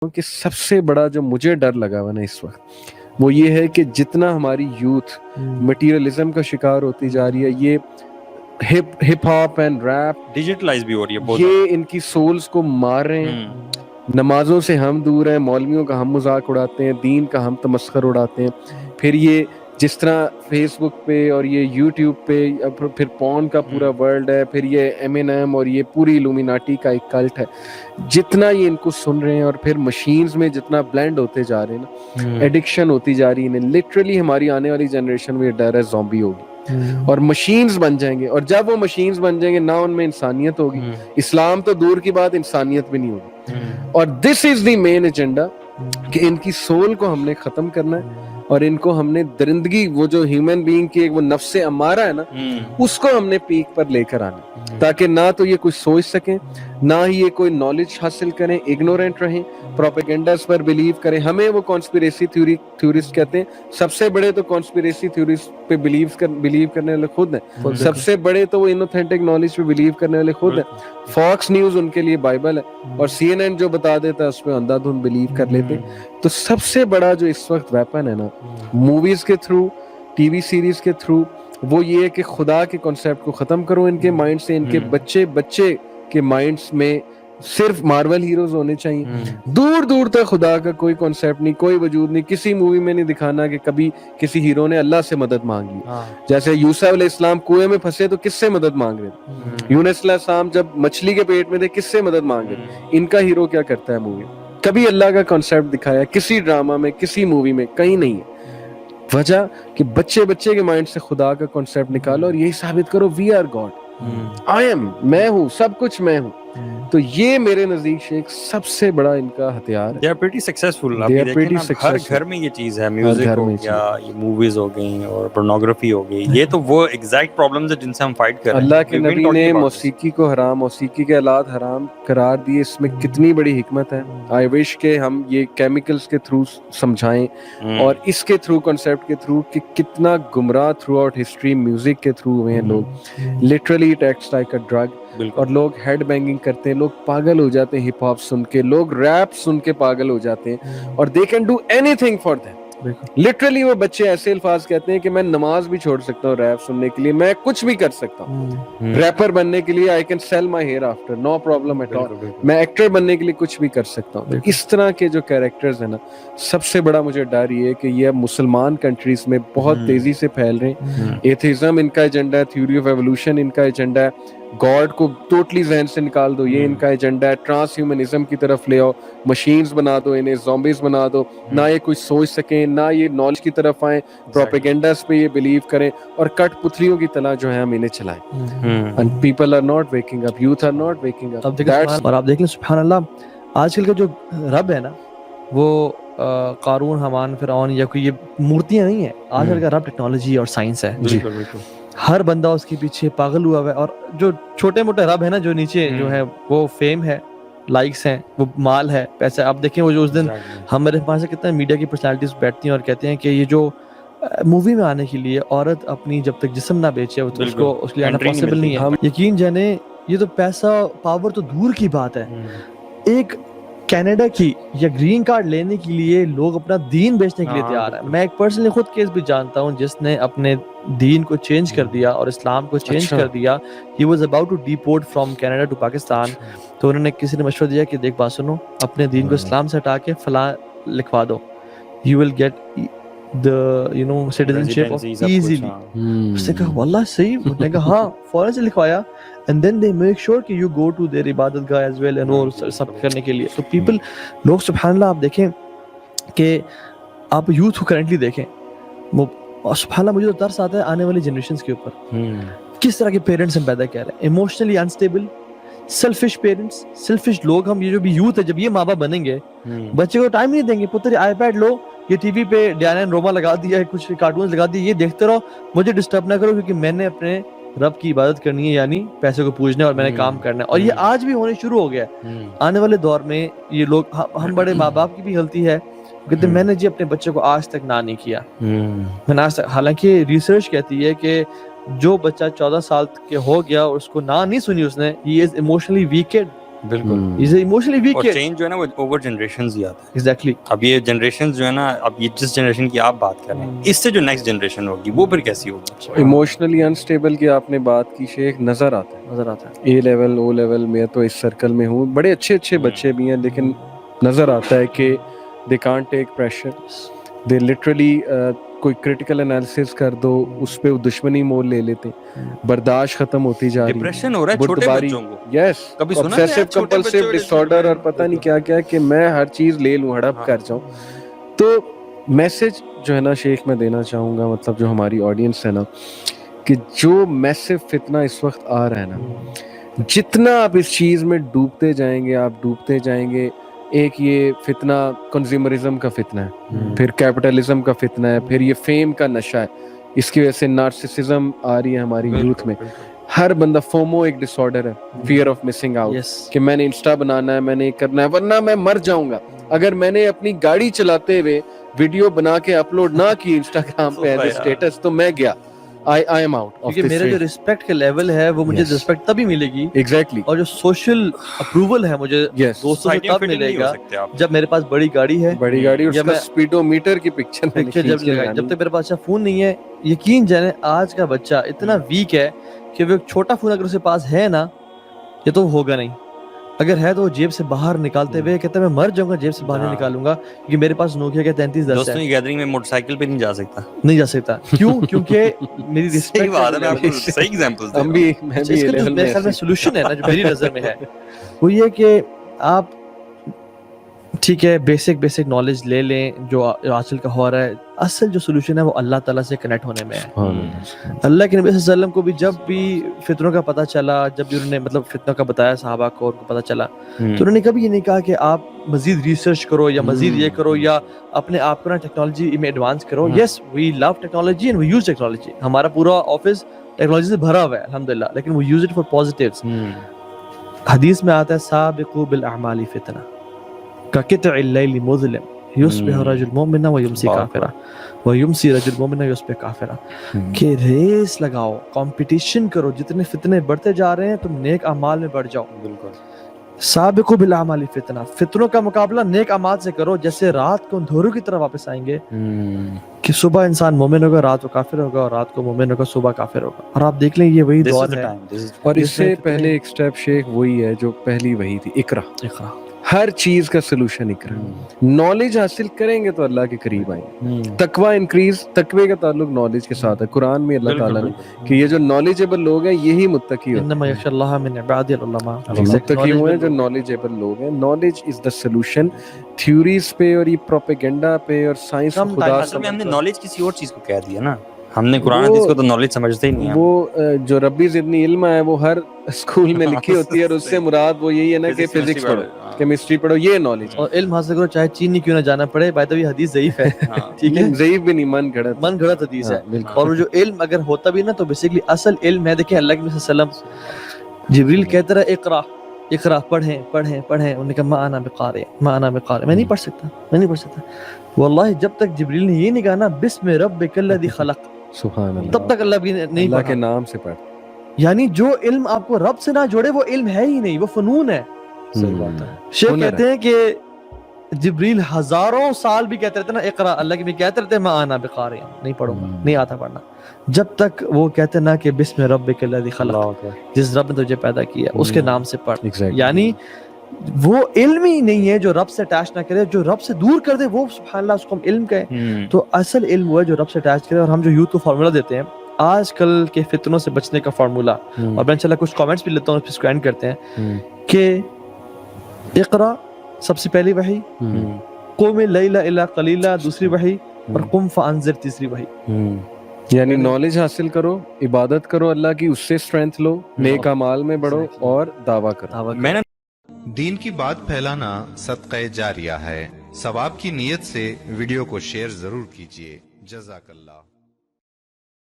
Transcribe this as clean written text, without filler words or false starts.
کہ سب سے بڑا جو مجھے ڈر لگا ہوا نا اس وقت وہ یہ ہے کہ جتنا ہماری یوتھ مٹیریلزم کا شکار ہوتی جا رہی ہے, یہ hip hop and rap digitalize بھی ہو رہی ہے, یہ ان کی سولز کو مار رہے ہیں. نمازوں سے ہم دور ہیں, مولویوں کا ہم مذاق اڑاتے ہیں, دین کا ہم تمسخر اڑاتے ہیں. پھر یہ جس طرح فیس بک پہ اور یہ یوٹیوب پہ پھر پون کا پورا ورلڈ ہے, پھر یہ M&M اور یہ پوری الومیناٹی کا ایک کلٹ ہے. جتنا یہ ان کو سن رہے ہیں اور پھر مشینز میں جتنا بلینڈ ہوتے جا رہے ہیں نا, ایڈکشن ہوتی جا رہی ہے. لٹرلی ہماری آنے والی جنریشن میں ڈر ہے زومبی ہوگی اور مشینز بن جائیں گے, اور جب وہ مشینز بن جائیں گے نہ ان میں انسانیت ہوگی. اسلام تو دور کی بات, انسانیت بھی نہیں ہوگی. اور دس از دی مین ایجنڈا کہ ان کی سول کو ہم نے ختم کرنا ہے اور ان کو ہم نے درندگی, وہ جو ہیومن بینگ کی وہ نفس امارہ ہے نا, اس کو ہم نے پیک پر لے کر آنا, تاکہ نہ تو یہ کچھ سوچ سکیں, نہ ہی یہ کوئی نالج حاصل کریں, اگنورینٹ رہیں, پروپیگنڈاز پر بلیو کریں. ہمیں وہ کانسپیریسی تھیورسٹ کہتے ہیں. سب سے بڑے تو کانسپیریسی تھیورسٹ پہ بلیو کرنے والے خود ہیں. سب سے بڑے تو وہ انوتھینٹک نالج پہ بلیو کرنے والے خود ہیں. فاکس نیوز ان کے لیے بائبل ہے, اور CNN جو بتا دیتا ہے اس پہ اندھا دھند بلیو کر لیتے. تو سب سے بڑا جو اس وقت ویپن ہے نا, موویز کے تھرو, ٹی وی سیریز کے تھرو, وہ یہ ہے کہ خدا کے کنسیپٹ کو ختم کرو ان کے مائنڈ سے. ان کے بچے کے مائنڈز میں صرف مارول ہیروز ہونے چاہیے. دور دور تک خدا کا کوئی کنسیپٹ نہیں, کوئی وجود نہیں. کسی مووی میں نہیں دکھانا کہ کبھی کسی ہیرو نے اللہ سے مدد مانگی. جیسے یوسف علیہ السلام کنویں میں پھنسے تو کس سے مدد مانگ رہے تھے؟ یونس علیہ السلام جب مچھلی کے پیٹ میں تھے کس سے مدد مانگ رہے تھے؟ ان کا ہیرو کیا کرتا ہے مووی؟ کبھی اللہ کا کنسیپٹ دکھایا کسی ڈرامہ میں, کسی مووی میں؟ کہیں نہیں ہے. وجہ کہ بچے کے مائنڈ سے خدا کا کنسیپٹ نکالو اور یہی ثابت کرو we are God, I am, میں ہوں, سب کچھ میں ہوں. تو یہ میرے نزدیک شیخ سب سے بڑا ان کا ہتھیار ہے. They are pretty successful. آپ یہ دیکھیں نا, ہر گھر میں یہ چیز ہے. میوزک ہو گیا, یہ موویز ہو گئیں, اور پورنوگرافی ہو گئی. یہ تو وہ ایگزیکٹ پرابلمز ہیں جن سے ہم فائٹ کر رہے ہیں. اللہ کے نبی نے موسیقی کو حرام, موسیقی کے آلات حرام قرار دیے. اس میں کتنی بڑی حکمت ہے. آئی وش کہ ہم یہ کیمیکلز کے تھرو سمجھائیں, اور اس کے تھرو, کنسیپٹ کے تھرو, کہ کتنا گمراہ تھرو آؤٹ ہسٹری میوزک کے تھرو ہوئے ہیں لوگ. Literally it acts like a drug. اور لوگ ہیڈ بینگنگ کرتے ہیں, لوگ پاگل ہو جاتے ہیں ہپ ہاپ سن کے, لوگ ریپ سن کے پاگل ہو جاتے ہیں, اور they can do any thing for them. Literally وہ بچے ایسے الفاظ کہتے ہیں کہ میں نماز بھی چھوڑ سکتا ہوں ریپ سننے کے لیے, میں کچھ بھی کر سکتا ہوں ریپر بننے کے لیے. I can sell my hair after, no problem at all. میں ایکٹر بننے کے لیے کچھ بھی کر سکتا ہوں. اس طرح کے جو کیریکٹرز ہیں نا, سب سے بڑا مجھے ڈر یہ ہے کہ یہ اب مسلمان کنٹریز میں بہت تیزی سے پھیل رہے ہیں. ایتھیزم ان کا ایجنڈا ہے, تھیوری آف ایوولوشن ان کا ایجنڈا ہے, گاڈ کو ٹوٹلی ذہن سے نکال دو, یہ ان کا ایجنڈا ہے. ٹرانس ہیومنزم کی طرف لے آؤ, مشینز بنا دو انہیں, زومبیز بنا دو, نہ یہ کچھ سوچ سکیں, نہ یہ نالج کی طرف آئیں, پروپیگنڈاز پہ یہ بلیو کریں, اور کٹ پتلیوں کی طرح جو ہے ہم انہیں چلائیں. And people are not waking up, youth are not waking up. اور آپ دیکھ لیں سبحان اللہ, آج کل کا جو رب ہے نا, وہ قارون, حامان, فرعون یا کوئی یہ مورتیاں نہیں ہیں. آج کل کا رب ٹیکنالوجی اور سائنس ہے. ہر بندہ اس کے پیچھے پاگل ہوا ہے. اور جو چھوٹے موٹے رب ہے نا, جو نیچے جو ہے, وہ فیم ہے, لائکس ہیں, وہ مال ہے, پیسہ. آپ دیکھیں وہ جو اس دن ہمارے پاس کتنے میڈیا کی پرسنالٹیز بیٹھتی ہیں اور کہتے ہیں کہ یہ جو مووی میں آنے کے لیے عورت اپنی جب تک جسم نہ بیچے تو اس کو اس کے لیے آنا پاسبل نہیں ہے. یقین جانے یہ تو پیسہ پاور تو دور کی بات ہے. ایک کینیڈا کی یا گرین کارڈ لینے کے لیے لوگ اپنا دین بیچنے کے لیے تیار ہیں. میں ایک پرسنلی خود کیس بھی جانتا ہوں جس نے اپنے دین کو چینج کر دیا اور اسلام کو چینج کر دیا. He was about to deport from Canada to Pakistan. تو انہوں نے کسی نے مشورہ دیا کہ دیکھ بات سنو, اپنے دین کو اسلام سے ہٹا کے فلاں لکھوا دو, you will get the citizenship of easily. اس نے کہا واللہ صحیح. میں نے کہا ہاں, فوراً سے لکھوایا. and then they make sure کہ you go to their عبادت گاہ as well and وہ سب کرنے کے لیے. تو people, لوگ سبحان اللہ, آپ دیکھیں کہ آپ یوتھ کو کرنٹلی دیکھیں, سبحان اللہ مجھے تو ترس آتا ہے آنے والی جنریشنز کے اوپر. کس طرح کے پیرنٹس ہم پیدا کر رہے ہیں, emotionally unstable, selfish parents, selfish لوگ. ہم یہ جو بھی یوتھ ہے, جب یہ ماں باپ بنیں گے, بچے کو ٹائم نہیں دیں گے. پتر آئی پیڈ لو, یہ ٹی وی پہ ڈیانا اینڈ روما لگا دیا ہے, کچھ کارٹونز لگا دیے, یہ دیکھتے رہو, مجھے ڈسٹرب نہ کرو, کیونکہ میں نے اپنے رب کی عبادت کرنی ہے, یعنی پیسے کو پوجنا ہے, اور میں نے کام کرنا ہے. اور یہ آج بھی ہونے شروع ہو گیا ہے. آنے والے دور میں یہ لوگ, ہم بڑے ماں باپ کی بھی غلطی ہے, کہتے میں نے جی اپنے بچے کو آج تک نہ نہیں کیا. میں نے آج تک, حالانکہ ریسرچ کہتی ہے کہ جو بچہ 14 سال کے ہو گیا اور اس کو نہ نہیں سنی اس نے, ہی از ایموشنلی ویکڈ. بالکل از ایموشنلی ویک اور کڈ. چینج جو ہے نا وہ اوور جنریشنز ہی آتا ہے. ایگزیکٹلی. اب یہ جنریشنز جو ہے نا, اب یہ جس جنریشن کی آپ بات کر رہے ہیں, اس سے جو نیکسٹ جنریشن ہوگی وہ پھر کیسی ہوگی؟ ایموشنلی انسٹیبل کی آپ نے بات کی شیخ, نظر آتا ہے. اے لیول او لیول میں تو اس سرکل میں ہوں, بڑے اچھے اچھے بچے بھی ہیں, لیکن نظر آتا ہے کہ they can't take pressure. They literally کوئی کرٹیکل انالیسس کر دو, اس پہ دشمنی مول لے لیتے ہیں, برداشت ختم ہوتی جا رہی ہے. ڈپریشن ہو رہا ہے چھوٹے بچوں کو. یس, کبھی سنا obsessive compulsive disorder اور پتہ نہیں کیا کیا, کہ میں ہر چیز لے لوں, ہڑپ کر جاؤں. تو میسج جو ہے نا شیخ میں دینا چاہوں گا, مطلب جو ہماری آڈینس ہے نا, کہ جو میسو فتنہ اس وقت آ رہا ہے نا, جتنا آپ اس چیز میں ڈوبتے جائیں گے آپ ڈوبتے جائیں گے. ایک یہ فتنہ کنزیومرزم کا فتنہ ہے, پھر کیپٹلزم کا فتنہ ہے, پھر یہ فیم کا نشہ ہے. اس کی وجہ سے نارسسزم آ رہی ہے ہماری یوتھ میں. ہر بندہ, فومو ایک ڈس آرڈر ہے, فیئر آف مسنگ آؤٹ, کہ میں نے انسٹا بنانا ہے, میں نے کرنا ہے, ورنہ میں مر جاؤں گا. اگر میں نے اپنی گاڑی چلاتے ہوئے ویڈیو بنا کے اپلوڈ نہ کی انسٹاگرام پہ ایز اے اسٹیٹس, تو میں گیا, I am out. کیونکہ میرا جو رسپیکٹ کا لیول ہے وہ مجھے رسپیکٹ تبھی ملے گی, ایگزیکٹلی, اور جو سوشل اپروول ہے مجھے دوستوں سے تب ملے گا جب میرے پاس بڑی گاڑی ہے, بڑی گاڑی, اور اس کا سپیڈو میٹر کی پکچر جب لگائی. جب تک میرے پاس اچھا فون نہیں ہے, یقین جانے آج کا بچہ اتنا ویک ہے کہ وہ ایک چھوٹا فون اگر اس کے پاس ہے نا, یہ تو ہوگا نہیں. اگر ہے تو وہ جیب سے باہر نکالتے ہوئے کہتا ہے میں مر جاؤں گا, جیب سے باہر نہیں نکالوں گا, کیونکہ میرے پاس نوکیا کا 3310 ہے. دوستوں کی گیدرنگ میں موٹر سائیکل پہ نہیں جا سکتا. کیوں؟ کیونکہ میری رسپیکٹ صحیح ایگزامپلز دے. میرے خیال میں سولوشن ہے نا جو میری نظر میں ہے, وہ یہ کہ آپ ٹھیک ہے بیسک نالج لے لیں جو آج کل کا ہو رہا ہے. اصل جو سولوشن ہے وہ اللہ تعالیٰ سے کنیکٹ ہونے میں ہے. اللہ کے نبی صلی اللہ علیہ وسلم کو بھی جب بھی فتنوں کا پتہ چلا, جب بھی انہوں نے مطلب فتنوں کا بتایا صحابہ کو, ان کو پتہ چلا, تو انہوں نے کبھی یہ نہیں کہا کہ آپ مزید ریسرچ کرو یا مزید یہ کرو یا اپنے آپ کو نا ٹیکنالوجی میں ایڈوانس کرو. Yes we love technology and we use technology. ہمارا پورا آفس ٹیکنالوجی سے بھرا ہوا ہے الحمدللہ, لیکن we use it for positives. حدیث میں آتا ہے سابقوا بالاعمال فتنہ كقطع الليل مظلم يصبح رجل مؤمنا ويمسي كافرا ويمسي رجل مؤمنا ويصبح كافرا. کہ ریس لگاؤ, کمپٹیشن کرو, جتنے فتنے بڑھتے جا رہے ہیں تم نیک اعمال میں بڑھ جاؤ. بالکل. سابقوا بالاعمال فتنہ, فتنوں کا مقابلہ نیک اعمال سے کرو. جیسے رات کو اندھیروں کی طرح واپس آئیں گے, کہ صبح انسان مومن ہوگا, رات کو کافر ہوگا, اور رات کو مومن ہوگا, صبح کافر ہوگا. اور آپ دیکھ لیں یہ وہی دور ہے. اور اس سے پہلے ایک سٹیپ شیخ وہی ہے جو پہلی وہی تھی, اقرا. ہر چیز کا سلوشن اقرا. نالج حاصل کریں گے تو اللہ کے قریب آئیں گے. تقوی انکریز, تقوی کا تعلق نالج کے ساتھ ہے. قرآن میں اللہ تعالیٰ نے کہ یہ جو نالجیبل لوگ ہیں یہی متقی ہوتے ہیں. انما یخشی اللہ من عباد العلماء. متقی ہوئے جو نالجیبل لوگ ہیں. Knowledge is the solution. Theories پہ اور یہ پروپیگنڈا پہ اور سائنس خدا سے ہم نے نالج کسی اور چیز کو کہہ دیا نا, ہم نے قرآن حدیث کو تو نالج سمجھتے ہی نہیں ہیں. وہ جو ربی زدنی علم ہے وہ ہر اسکول میں لکھی ہوتی ہے, اور اس سے مراد وہ یہی ہے نا کہ فزکس پڑھو, کیمسٹری پڑھو, یہ نالج. اور علم حاصل کرو چاہے چین کیوں نہ جانا پڑے. بائی دا وے حدیث ضعیف ہے, ٹھیک ہے, ضعیف بھی نہیں, من گھڑت حدیث ہے. اور وہ جو علم اگر ہوتا بھی نا تو بیسیکلی اصل علم ہے. دیکھیں اللہ کے نبی صلی اللہ علیہ وسلم جبریل کہتا رہا اقرا پڑھیں. انہوں نے کہا ما انا بقارئ, میں نہیں پڑھ سکتا. واللہ جب تک جبریل نے یہ نہیں کہا نا بسم ربک الذی خلق, سبحان اللہ, تب تک اللہ بھی نہیں اللہ کے نام سے پڑھ. یعنی جو علم آپ کو رب سے نہ جوڑے وہ علم ہے ہی نہیں, وہ فنون ہے. صحیح بات ہے. شیخ کہتے ہیں کہ جبریل ہزاروں سال بھی کہتے رہتے نا اقرا, اللہ کے بھی کہتے رہتے ما انا بقارئ, نہیں پڑھوں گا, نہیں آتا پڑھنا, جب تک وہ کہتے نا کہ بسم ربک الذی خلق, جس رب نے تجھے پیدا کیا اس کے نام سے پڑھ. یعنی وہ علم ہی نہیں ہے جو رب سے اٹیچ نہ کرے. جو رب سے دور کر دے وہ سبحان اللہ اس کو ہم علم کہیں. تو اصل علم وہ ہے جو رب سے اٹیچ کرے. اور ہم جو یوتھ کو فارمولا دیتے ہیں آج کل کے فتنوں سے بچنے کا فارمولا, اور میں انشاءاللہ کچھ کامنٹس بھی لیتا ہوں, اس پہ اسکرین کرتے ہیں, کہ اقرا سب سے پہلی وحی, قم اللیل الا قلیلا دوسری وحی, اور قم فانذر تیسری وحی. یعنی نالج حاصل کرو, عبادت کرو اللہ کی, اس سے اسٹرینتھ لو, نیک اعمال میں بڑھو, اور دعویٰ کرو. میں نے دین کی بات پھیلانا صدقہ جاریہ ہے. ثواب کی نیت سے ویڈیو کو شیئر ضرور کیجیے. جزاک اللہ.